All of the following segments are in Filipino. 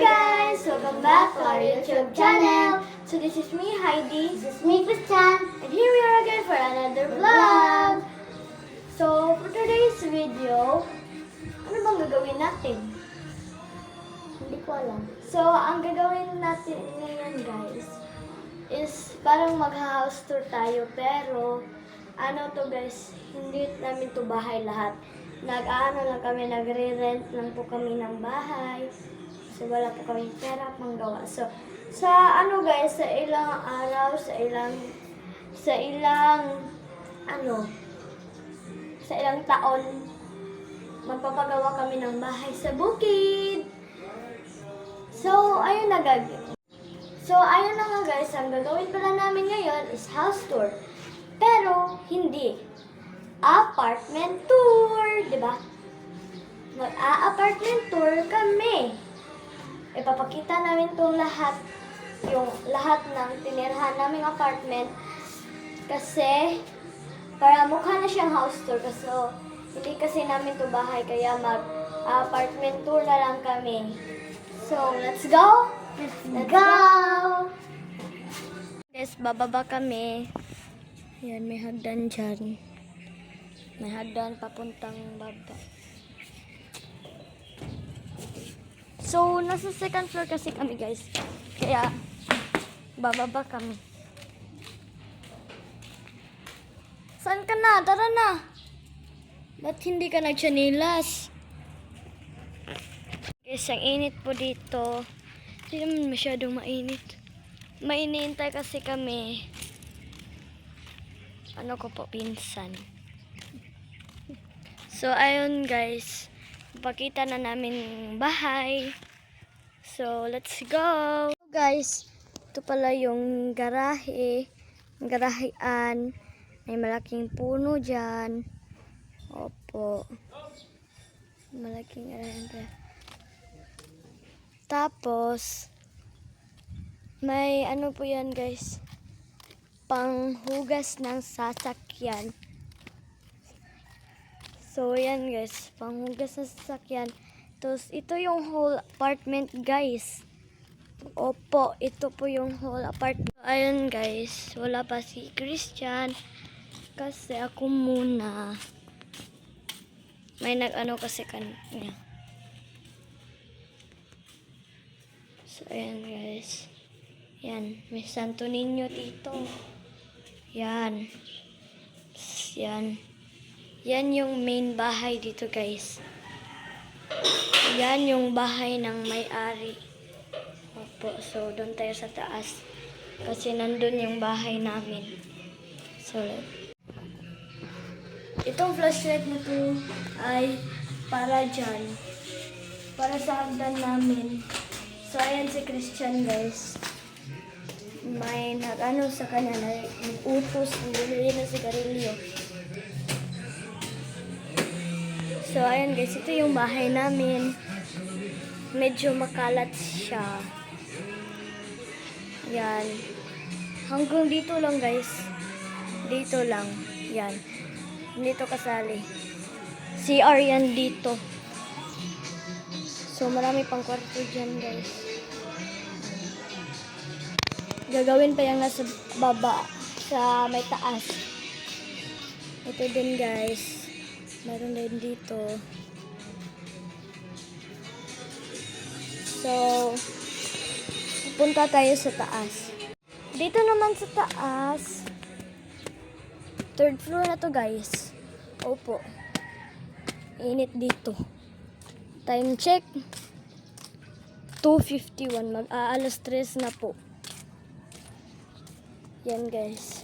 guys! Welcome back to our YouTube channel. So this is me, Heidi. This is me, Christian. And here we are again for another vlog. So for today's video, ano bang gagawin natin? Hindi ko alam. So ang gagawin natin ngayon guys is parang mag-house tour tayo, pero ano to guys, hindi namin to bahay lahat. Nag-ano lang kami, nagre-rent lang po kami ng bahay. So wala po kami pera panggawa. So sa ano guys, sa ilang araw, sa ilang taon, magpapagawa kami ng bahay sa bukid. So ayun na nga guys, ang gagawin pala namin ngayon is house tour. Pero hindi apartment tour, di ba? Mag-a-apartment tour kami. Ipapakita namin itong yung lahat ng tinirhan naming apartment kasi para mukha na siyang house tour kasi hindi kasi namin to bahay kaya mag-apartment tour na lang kami. So, let's go! Let's go! Guys, bababa kami. Yan, may hagdan dyan. May hagdan papuntang baba. So, nasa second floor kasi kami guys. Kaya, bababa kami. Saan ka na? Tara na! Ba't hindi ka nagsyanilas? Guys, ang init po dito. Hindi naman masyadong mainit. Mainintay kasi kami. Ano ko po, pinsan. So, ayun guys. Pakita na namin yung bahay. So, let's go! So, guys, ito pala yung garahe. Ang garahean. May malaking puno dyan. Opo. Malaking garahe. Tapos, may ano po yan guys. Panghugas ng sasakyan. So, yan guys. Panghugas ng sasakyan. Tapos, ito yung whole apartment guys. Opo, ito po yung whole apartment. Ayun guys. Wala pa si Christian. Kasi ako muna. May nag-ano kasi kanya. So, ayan guys. Yan. May Santo Niño dito. Yan. Yan. Yan yung main bahay dito guys. Yan yung bahay ng may-ari. Opo. So, doon tayo sa taas. Kasi nandun yung bahay namin. So, itong flashlight na to ay para dyan. Para sa hagdan namin. So, ayan si Christian guys. May nag-ano sa kanya na nag-utos. Bumili na sigarilyo. So, ayan guys. Ito yung bahay namin. Medyo makalat siya. Yan. Hanggang dito lang guys. Dito lang. Yan. Dito kasali. CR yan dito. So, marami pang kwarto dyan guys. Gagawin pa yan nga sa baba. Sa may taas. Ito din guys. Meron din dito. So, punta tayo sa taas. Dito naman sa taas. Third floor na to guys. Opo. Init dito. Time check. 2:51. Mag-aalas 3 na po. Yan guys.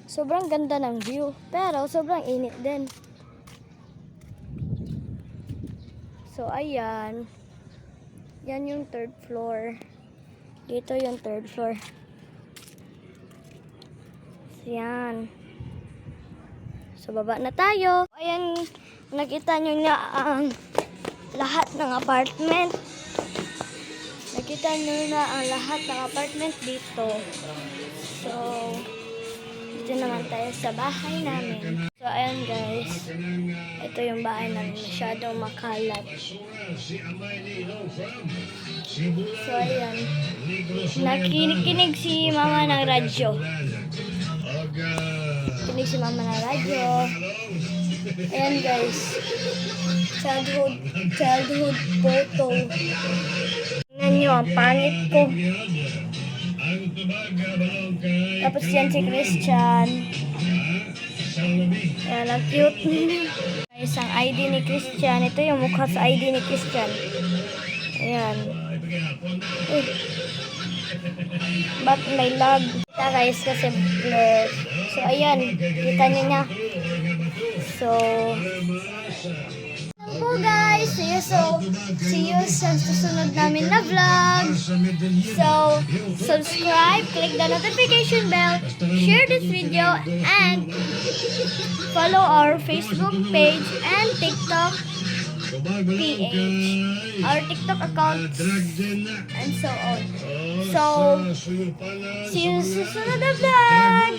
Sobrang ganda ng view. Pero sobrang init din. So ayan. Yan yung third floor. Dito yung third floor. Yan. So, baba na tayo. Ayan, nakita nyo na ang lahat ng apartment. Nakita nyo na ang lahat ng apartment dito. So, dito naman tayo sa bahay namin. So, So, ayan guys. Ito yung bahay namin. Masyadong makalat. So, ayan. Nakikinig si mama ng radyo. Kinig si mama ng radyo. Ayan guys. Childhood photo. Tingnan nyo, ang pangit ko. Tapos yan si Christian. Ayan, ang cute. Guys, ang ID ni Christian. Ito yung mukha sa ID ni Christian. Ayan. Ba't may lag? Kita guys kasi blur. So, ayan. Kita nyo niya. So, po guys. See you sa susunod namin na vlog. So, subscribe, click the notification bell, share this video, and follow our Facebook page and TikTok PH, our TikTok account, and so on. So, see you sa susunod na vlog.